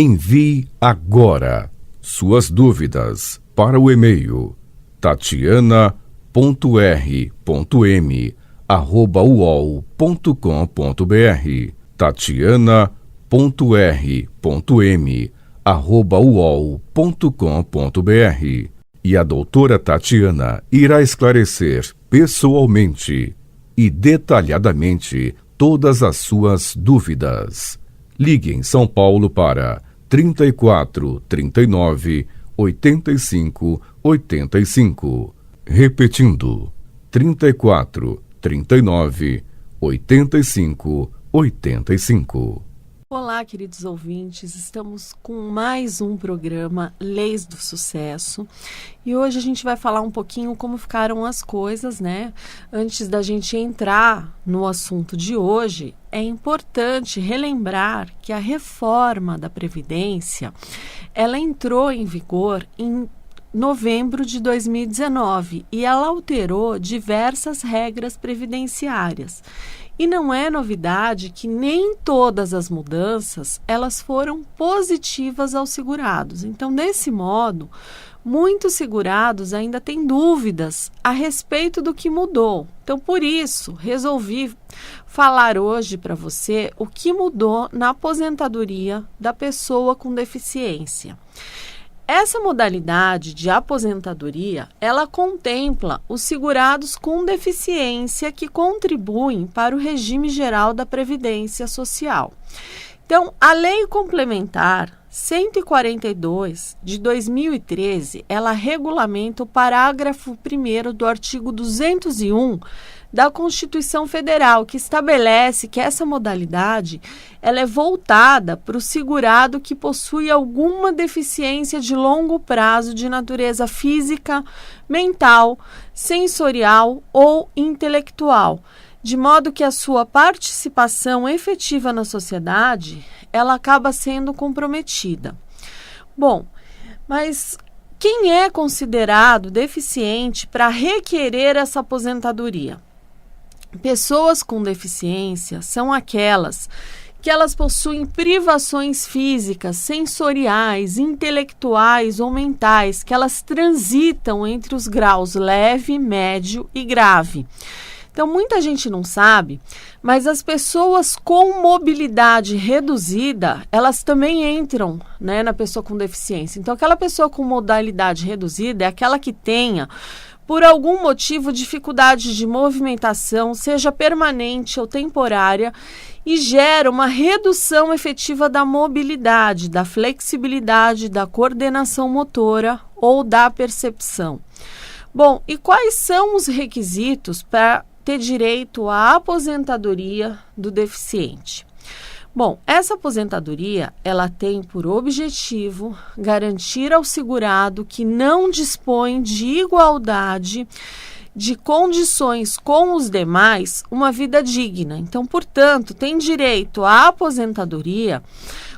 Envie agora suas dúvidas para o e-mail tatiana.r.m@uol.com.br tatiana.r.m@uol.com.br e a doutora Tatiana irá esclarecer pessoalmente e detalhadamente todas as suas dúvidas. Ligue em São Paulo para 34 39 85 85. Repetindo, 34 39 85 85. Olá, queridos ouvintes, estamos com mais um programa Leis do Sucesso e hoje a gente vai falar um pouquinho como ficaram as coisas, né? Antes da gente entrar no assunto de hoje, é importante relembrar que a reforma da Previdência, ela entrou em vigor em novembro de 2019 e ela alterou diversas regras previdenciárias. E não é novidade que nem todas as mudanças elas foram positivas aos segurados. Então, desse modo, muitos segurados ainda têm dúvidas a respeito do que mudou. Então, por isso, resolvi falar hoje para você o que mudou na aposentadoria da pessoa com deficiência. Essa modalidade de aposentadoria, ela contempla os segurados com deficiência que contribuem para o regime geral da Previdência Social. Então, a Lei Complementar 142 de 2013, ela regulamenta o parágrafo 1º do artigo 201 da Constituição Federal, que estabelece que essa modalidade ela é voltada para o segurado que possui alguma deficiência de longo prazo de natureza física, mental, sensorial ou intelectual, de modo que a sua participação efetiva na sociedade ela acaba sendo comprometida. Bom, mas quem é considerado deficiente para requerer essa aposentadoria? Pessoas com deficiência são aquelas que elas possuem privações físicas, sensoriais, intelectuais ou mentais, que elas transitam entre os graus leve, médio e grave. Então, muita gente não sabe, mas as pessoas com mobilidade reduzida, elas também entram, né, na pessoa com deficiência. Então, aquela pessoa com modalidade reduzida é aquela que tenha, por algum motivo, dificuldade de movimentação, seja permanente ou temporária, e gera uma redução efetiva da mobilidade, da flexibilidade, da coordenação motora ou da percepção. Bom, e quais são os requisitos para ter direito à aposentadoria do deficiente? Bom, essa aposentadoria, ela tem por objetivo garantir ao segurado que não dispõe de igualdade de condições com os demais uma vida digna. Então, portanto, tem direito à aposentadoria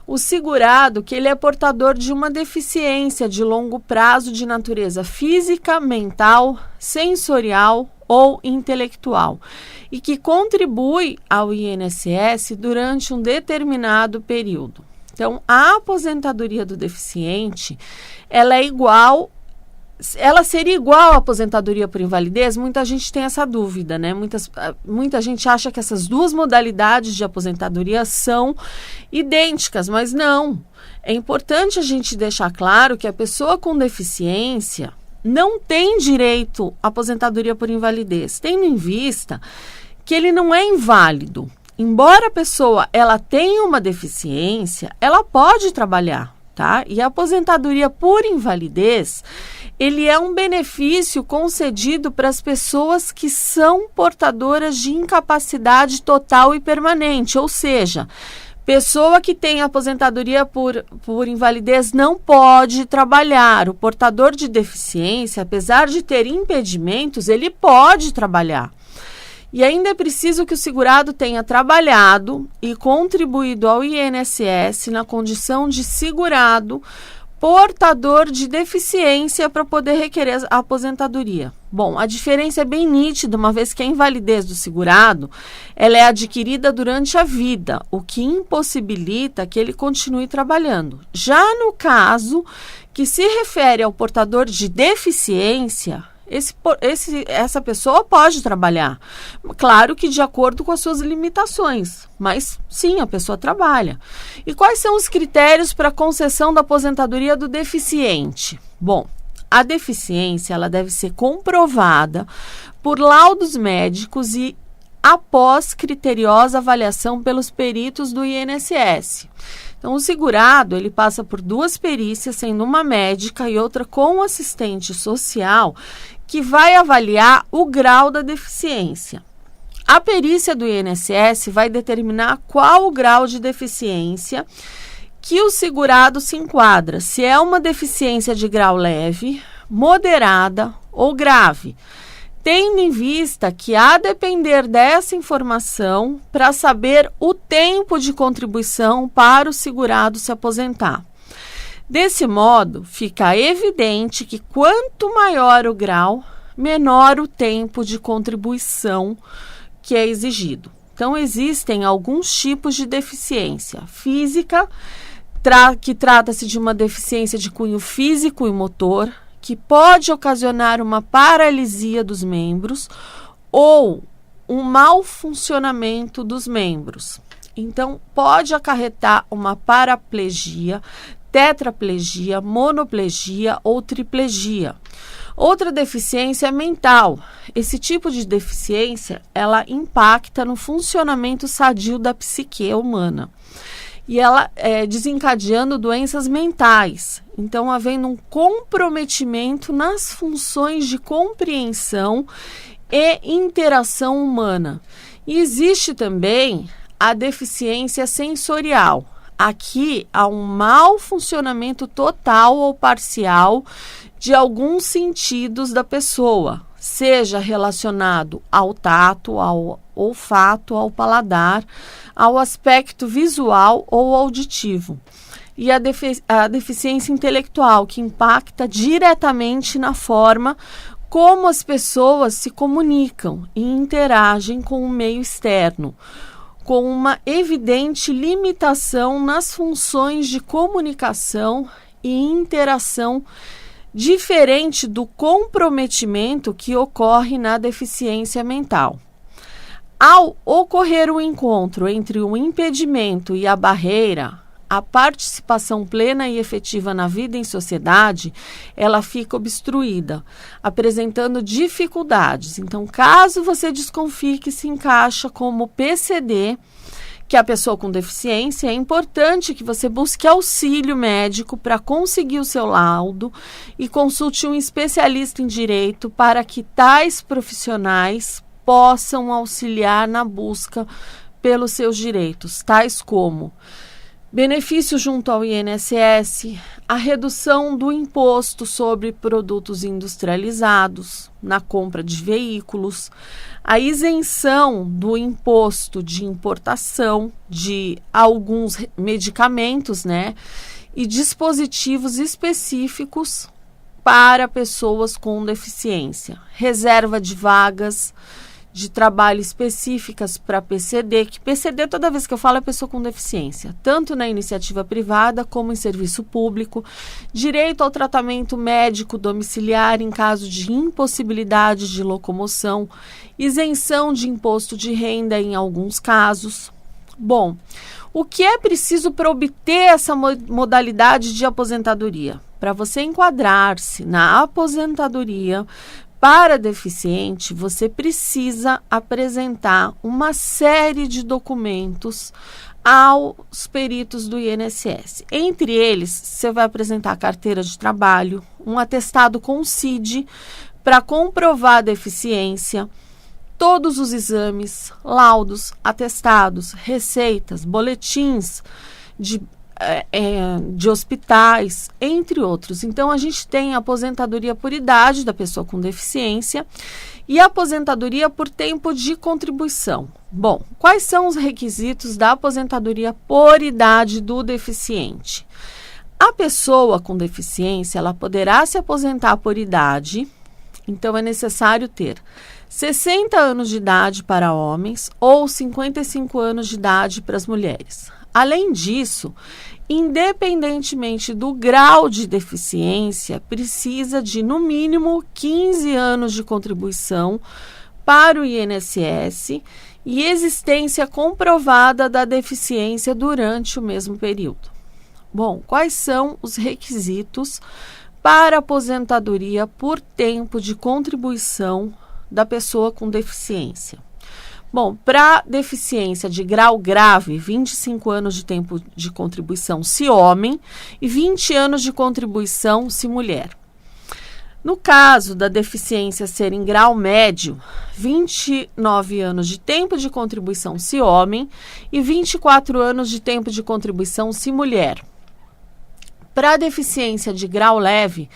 o segurado que ele é portador de uma deficiência de longo prazo de natureza física, mental, sensorial ou intelectual e que contribui ao INSS durante um determinado período. Então, a aposentadoria do deficiente, ela seria igual à aposentadoria por invalidez? Muita gente tem essa dúvida, né? Muita gente acha que essas duas modalidades de aposentadoria são idênticas, mas não. É importante a gente deixar claro que a pessoa com deficiência não tem direito à aposentadoria por invalidez, tendo em vista que ele não é inválido. Embora a pessoa ela tenha uma deficiência, ela pode trabalhar, tá? E a aposentadoria por invalidez, ele é um benefício concedido para as pessoas que são portadoras de incapacidade total e permanente, ou seja, pessoa que tem aposentadoria por invalidez não pode trabalhar. O portador de deficiência, apesar de ter impedimentos, ele pode trabalhar. E ainda é preciso que o segurado tenha trabalhado e contribuído ao INSS na condição de segurado portador de deficiência para poder requerer a aposentadoria. Bom, a diferença é bem nítida, uma vez que a invalidez do segurado ela é adquirida durante a vida, o que impossibilita que ele continue trabalhando. Já no caso que se refere ao portador de deficiência, essa pessoa pode trabalhar. Claro que de acordo com as suas limitações, mas sim, a pessoa trabalha. E quais são os critérios para a concessão da aposentadoria do deficiente? Bom, a deficiência ela deve ser comprovada por laudos médicos e após criteriosa avaliação pelos peritos do INSS. Então, o segurado, ele passa por 2 perícias, sendo uma médica e outra com assistente social, que vai avaliar o grau da deficiência. A perícia do INSS vai determinar qual o grau de deficiência que o segurado se enquadra, se é uma deficiência de grau leve, moderada ou grave, tendo em vista que, a depender dessa informação, para saber o tempo de contribuição para o segurado se aposentar. Desse modo, fica evidente que quanto maior o grau, menor o tempo de contribuição que é exigido. Então, existem alguns tipos de deficiência física, que trata-se de uma deficiência de cunho físico e motor, que pode ocasionar uma paralisia dos membros ou um mau funcionamento dos membros. Então, pode acarretar uma paraplegia, tetraplegia, monoplegia ou triplegia. Outra deficiência é mental. Esse tipo de deficiência, ela impacta no funcionamento sadio da psique humana. E ela desencadeando doenças mentais. Então, havendo um comprometimento nas funções de compreensão e interação humana. E existe também a deficiência sensorial. Aqui há um mau funcionamento total ou parcial de alguns sentidos da pessoa, seja relacionado ao tato, ao olfato, ao paladar, ao aspecto visual ou auditivo. E a deficiência intelectual, que impacta diretamente na forma como as pessoas se comunicam e interagem com o meio externo, com uma evidente limitação nas funções de comunicação e interação, diferente do comprometimento que ocorre na deficiência mental. Ao ocorrer o encontro entre o impedimento e a barreira, a participação plena e efetiva na vida em sociedade, ela fica obstruída, apresentando dificuldades. Então, caso você desconfie que se encaixa como PCD, que é a pessoa com deficiência, é importante que você busque auxílio médico para conseguir o seu laudo e consulte um especialista em direito para que tais profissionais possam auxiliar na busca pelos seus direitos, tais como benefício junto ao INSS, a redução do imposto sobre produtos industrializados na compra de veículos, a isenção do imposto de importação de alguns medicamentos, e dispositivos específicos para pessoas com deficiência, reserva de vagas de trabalho específicas para PCD, que PCD, toda vez que eu falo, é pessoa com deficiência, tanto na iniciativa privada como em serviço público, direito ao tratamento médico domiciliar em caso de impossibilidade de locomoção, isenção de imposto de renda em alguns casos. Bom, o que é preciso para obter essa modalidade de aposentadoria? Para você enquadrar-se na aposentadoria para deficiente, você precisa apresentar uma série de documentos aos peritos do INSS. Entre eles, você vai apresentar a carteira de trabalho, um atestado com CID para comprovar a deficiência, todos os exames, laudos, atestados, receitas, boletins de hospitais, entre outros. Então, a gente tem a aposentadoria por idade da pessoa com deficiência e a aposentadoria por tempo de contribuição. Bom, quais são os requisitos da aposentadoria por idade do deficiente? A pessoa com deficiência, ela poderá se aposentar por idade, então é necessário ter 60 anos de idade para homens ou 55 anos de idade para as mulheres. Além disso, independentemente do grau de deficiência, precisa de, no mínimo, 15 anos de contribuição para o INSS e existência comprovada da deficiência durante o mesmo período. Bom, quais são os requisitos para aposentadoria por tempo de contribuição da pessoa com deficiência? Bom, para deficiência de grau grave, 25 anos de tempo de contribuição se homem e 20 anos de contribuição se mulher. No caso da deficiência ser em grau médio, 29 anos de tempo de contribuição se homem e 24 anos de tempo de contribuição se mulher. Para deficiência de grau leve,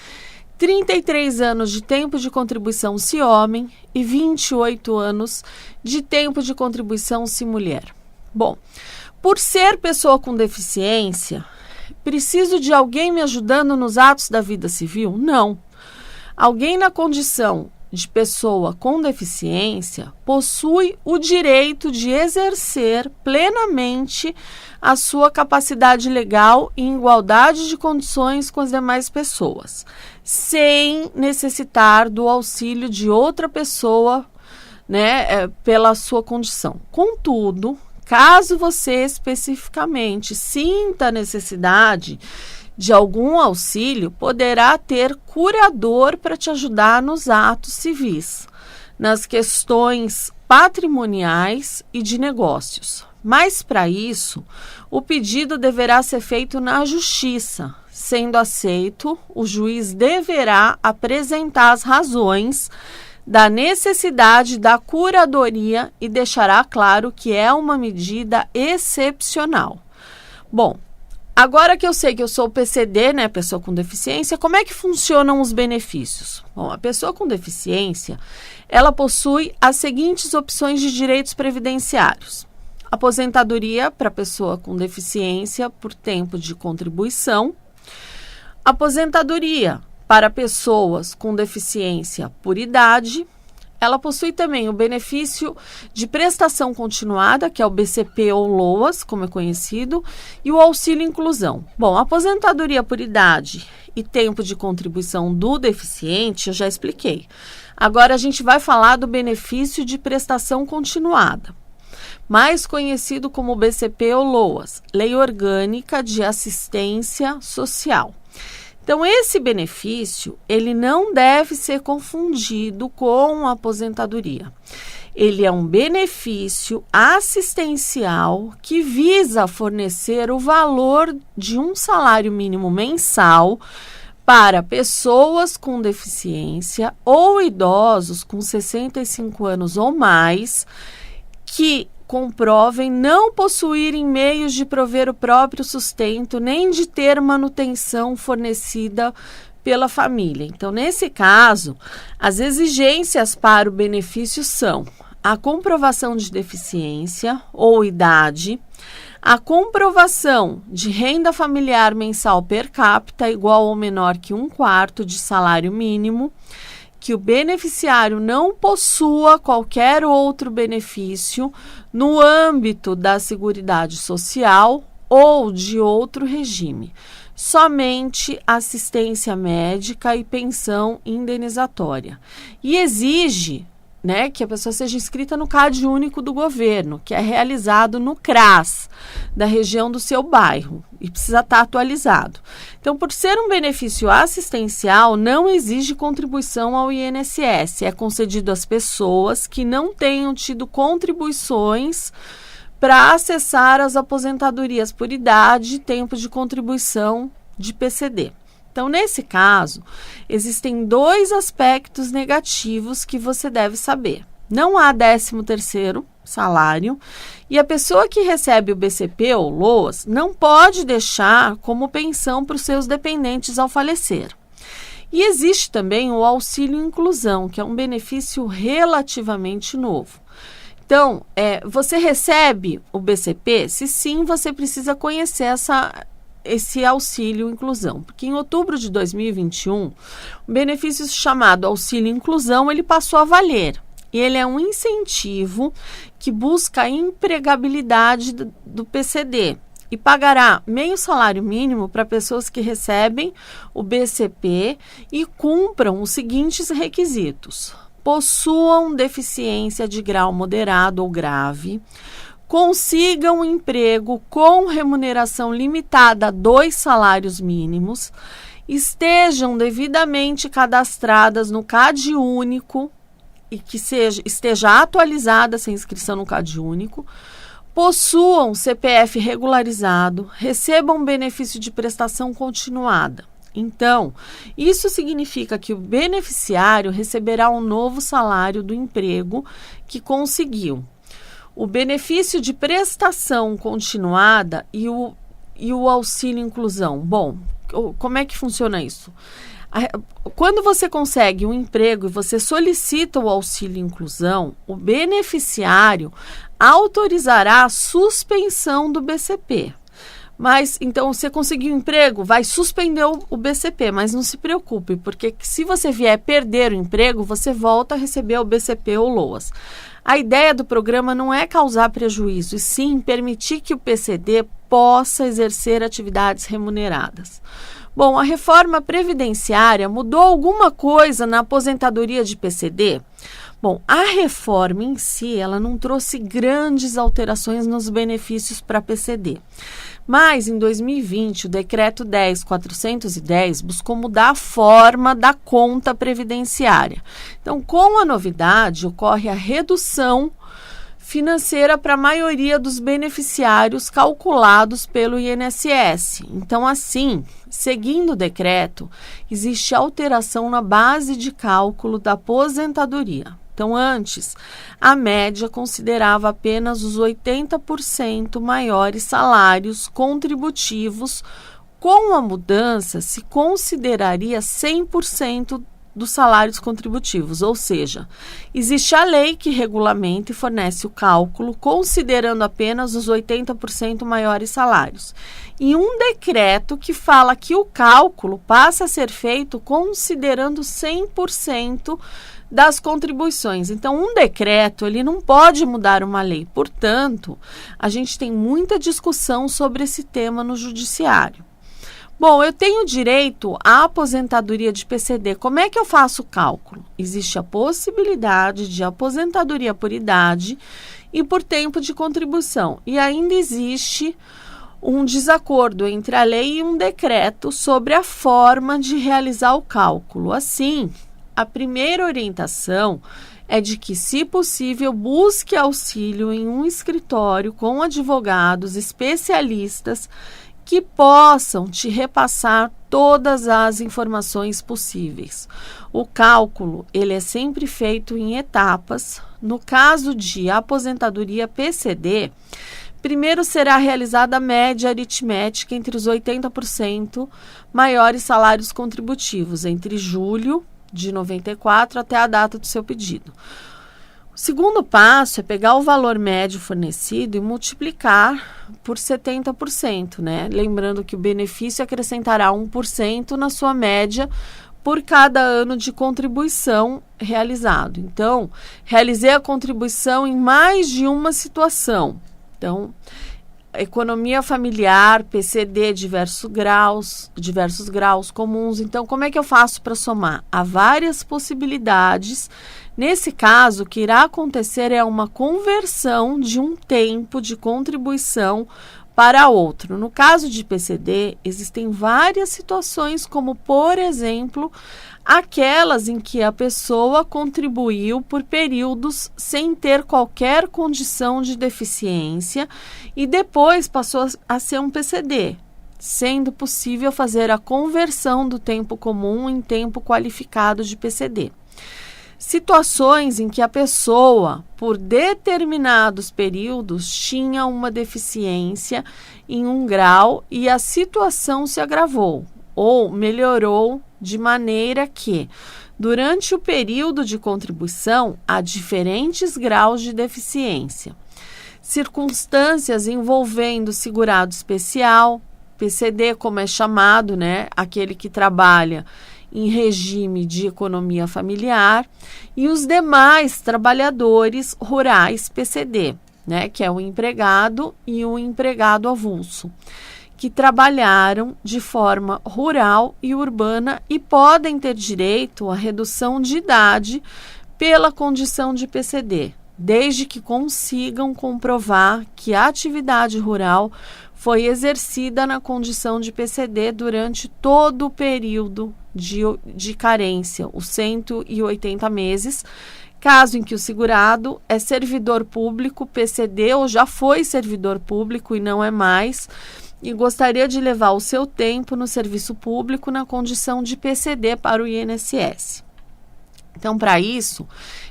33 anos de tempo de contribuição se homem e 28 anos de tempo de contribuição se mulher. Bom, por ser pessoa com deficiência, preciso de alguém me ajudando nos atos da vida civil? Não. Alguém na condição de pessoa com deficiência possui o direito de exercer plenamente a sua capacidade legal em igualdade de condições com as demais pessoas, sem necessitar do auxílio de outra pessoa, pela sua condição. Contudo, caso você especificamente sinta a necessidade de algum auxílio, poderá ter curador para te ajudar nos atos civis, nas questões patrimoniais e de negócios. Mas, para isso, o pedido deverá ser feito na justiça. Sendo aceito, o juiz deverá apresentar as razões da necessidade da curadoria e deixará claro que é uma medida excepcional. Bom, agora que eu sei que eu sou PCD, pessoa com deficiência, como é que funcionam os benefícios? Bom, a pessoa com deficiência, ela possui as seguintes opções de direitos previdenciários. Aposentadoria para pessoa com deficiência por tempo de contribuição. Aposentadoria para pessoas com deficiência por idade. Ela possui também o benefício de prestação continuada, que é o BCP ou LOAS, como é conhecido, e o auxílio inclusão. Bom, a aposentadoria por idade e tempo de contribuição do deficiente, eu já expliquei. Agora a gente vai falar do benefício de prestação continuada, mais conhecido como BCP ou LOAS, Lei Orgânica de Assistência Social. Então, esse benefício, ele não deve ser confundido com a aposentadoria. Ele é um benefício assistencial que visa fornecer o valor de um salário mínimo mensal para pessoas com deficiência ou idosos com 65 anos ou mais que comprovem não possuírem meios de prover o próprio sustento nem de ter manutenção fornecida pela família. Então, nesse caso, as exigências para o benefício são a comprovação de deficiência ou idade, a comprovação de renda familiar mensal per capita igual ou menor que 1/4 de salário mínimo, que o beneficiário não possua qualquer outro benefício no âmbito da Seguridade Social ou de outro regime, somente assistência médica e pensão indenizatória. E exige que a pessoa seja inscrita no CAD único do governo, que é realizado no CRAS, da região do seu bairro, e precisa estar atualizado. Então, por ser um benefício assistencial, não exige contribuição ao INSS, é concedido às pessoas que não tenham tido contribuições para acessar as aposentadorias por idade e tempo de contribuição de PCD. Então, nesse caso, existem 2 aspectos negativos que você deve saber. Não há 13º salário e a pessoa que recebe o BCP ou LOAS não pode deixar como pensão para os seus dependentes ao falecer. E existe também o auxílio inclusão, que é um benefício relativamente novo. Então, você recebe o BCP? Se sim, você precisa conhecer esse auxílio inclusão, porque em outubro de 2021, o benefício chamado auxílio inclusão, ele passou a valer. E ele é um incentivo que busca a empregabilidade do PCD e pagará meio salário mínimo para pessoas que recebem o BCP e cumpram os seguintes requisitos: possuam deficiência de grau moderado ou grave, consigam um emprego com remuneração limitada a 2 salários mínimos, estejam devidamente cadastradas no CAD único e que esteja atualizada essa inscrição no CAD único, possuam CPF regularizado, recebam benefício de prestação continuada. Então, isso significa que o beneficiário receberá um novo salário do emprego que conseguiu. O benefício de prestação continuada e o auxílio inclusão. Bom, como é que funciona isso? Quando você consegue um emprego e você solicita o auxílio inclusão, o beneficiário autorizará a suspensão do BCP. Mas, então, você conseguiu um emprego, vai suspender o BCP, mas não se preocupe, porque se você vier perder o emprego, você volta a receber o BCP ou LOAS. A ideia do programa não é causar prejuízo, e sim permitir que o PCD possa exercer atividades remuneradas. Bom, a reforma previdenciária mudou alguma coisa na aposentadoria de PCD? Bom, a reforma em si, ela não trouxe grandes alterações nos benefícios para PCD. Mas, em 2020, o Decreto 10.410 buscou mudar a forma da conta previdenciária. Então, com a novidade, ocorre a redução financeira para a maioria dos beneficiários calculados pelo INSS. Então, assim, seguindo o decreto, existe alteração na base de cálculo da aposentadoria. Então, antes, a média considerava apenas os 80% maiores salários contributivos. Com a mudança, se consideraria 100% dos salários contributivos, ou seja, existe a lei que regulamenta e fornece o cálculo, considerando apenas os 80% maiores salários. E um decreto que fala que o cálculo passa a ser feito considerando 100% das contribuições. Então, um decreto, ele não pode mudar uma lei. Portanto, a gente tem muita discussão sobre esse tema no judiciário. Bom, eu tenho direito à aposentadoria de PCD. Como é que eu faço o cálculo? Existe a possibilidade de aposentadoria por idade e por tempo de contribuição. E ainda existe um desacordo entre a lei e um decreto sobre a forma de realizar o cálculo. Assim, a primeira orientação é de que, se possível, busque auxílio em um escritório com advogados especialistas que possam te repassar todas as informações possíveis. O cálculo, ele é sempre feito em etapas. No caso de aposentadoria PCD, primeiro será realizada a média aritmética entre os 80% maiores salários contributivos, entre julho de 94 até a data do seu pedido. O segundo passo é pegar o valor médio fornecido e multiplicar por 70%, né? Lembrando que o benefício acrescentará 1% na sua média por cada ano de contribuição realizado. Então, realizei a contribuição em mais de uma situação. Então, economia familiar, PCD, diversos graus comuns. Então, como é que eu faço para somar? Há várias possibilidades. Nesse caso, o que irá acontecer é uma conversão de um tempo de contribuição para outro. No caso de PCD, existem várias situações, como, por exemplo, aquelas em que a pessoa contribuiu por períodos sem ter qualquer condição de deficiência e depois passou a ser um PCD, sendo possível fazer a conversão do tempo comum em tempo qualificado de PCD. Situações em que a pessoa, por determinados períodos, tinha uma deficiência em um grau e a situação se agravou ou melhorou de maneira que, durante o período de contribuição, há diferentes graus de deficiência. Circunstâncias envolvendo segurado especial, PCD, como é chamado, né, aquele que trabalha em regime de economia familiar, e os demais trabalhadores rurais PCD, né, que é o empregado e o empregado avulso, que trabalharam de forma rural e urbana e podem ter direito à redução de idade pela condição de PCD, desde que consigam comprovar que a atividade rural foi exercida na condição de PCD durante todo o período de carência, os 180 meses, caso em que o segurado é servidor público, PCD, ou já foi servidor público e não é mais, e gostaria de levar o seu tempo no serviço público na condição de PCD para o INSS. Então, para isso,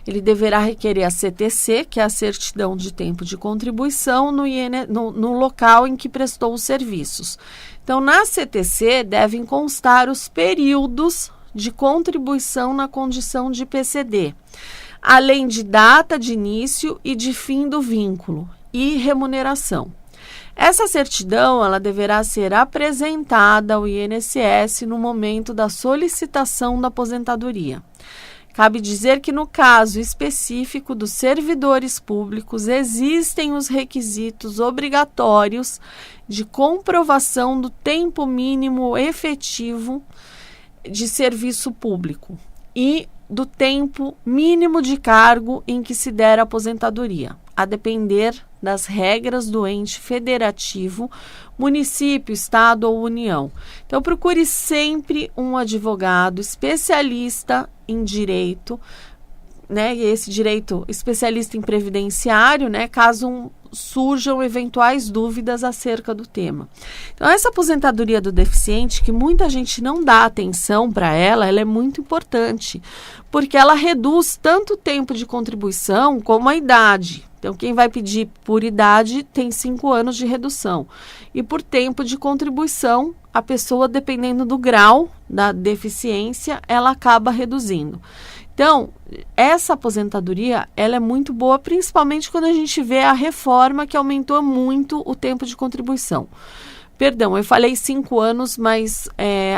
ele deverá requerer a CTC, que é a certidão de tempo de contribuição, no local em que prestou os serviços. Então, na CTC, devem constar os períodos de contribuição na condição de PCD, além de data de início e de fim do vínculo e remuneração. Essa certidão ela deverá ser apresentada ao INSS no momento da solicitação da aposentadoria. Cabe dizer que, no caso específico dos servidores públicos, existem os requisitos obrigatórios de comprovação do tempo mínimo efetivo de serviço público e do tempo mínimo de cargo em que se der a aposentadoria, a depender das regras do ente federativo, município, estado ou união. Então, procure sempre um advogado especialista em direito, né? E esse direito especialista em previdenciário, né? Caso surjam eventuais dúvidas acerca do tema. Então, essa aposentadoria do deficiente, que muita gente não dá atenção para ela é muito importante, porque ela reduz tanto o tempo de contribuição como a idade. Então, quem vai pedir por idade tem 5 anos de redução. E por tempo de contribuição, a pessoa, dependendo do grau da deficiência, ela acaba reduzindo. Então, essa aposentadoria, ela é muito boa, principalmente quando a gente vê a reforma que aumentou muito o tempo de contribuição. Perdão, eu falei 5 anos, mas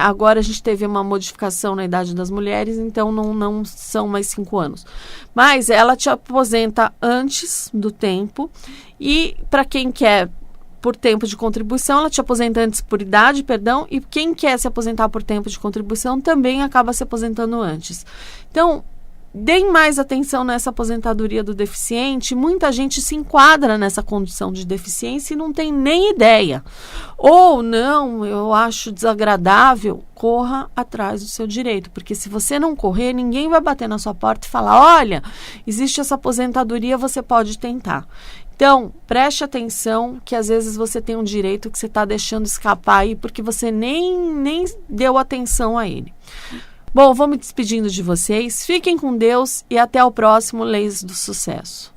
agora a gente teve uma modificação na idade das mulheres, então não são mais 5 anos. Mas ela te aposenta antes do tempo e para quem quer por tempo de contribuição, ela te aposenta antes por idade, perdão, e quem quer se aposentar por tempo de contribuição também acaba se aposentando antes. Então, deem mais atenção nessa aposentadoria do deficiente. Muita gente se enquadra nessa condição de deficiência e não tem nem ideia. Ou não, eu acho desagradável, corra atrás do seu direito. Porque se você não correr, ninguém vai bater na sua porta e falar, olha, existe essa aposentadoria, você pode tentar. Então, preste atenção que às vezes você tem um direito que você está deixando escapar aí porque você nem deu atenção a ele. Bom, vou me despedindo de vocês. Fiquem com Deus e até o próximo Leis do Sucesso.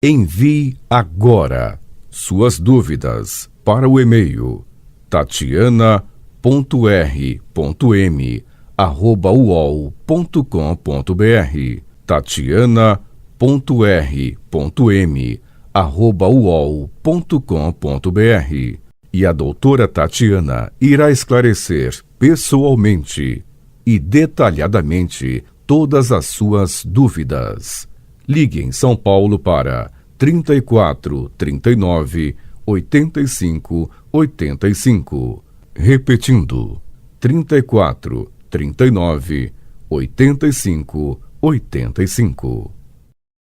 Envie agora suas dúvidas para o e-mail tatiana.r.m@uol.com.br tatiana.r.m@uol.com.br E a doutora Tatiana irá esclarecer pessoalmente e detalhadamente todas as suas dúvidas. Ligue em São Paulo para 34 39 85 85. Repetindo, 34 39 85 85.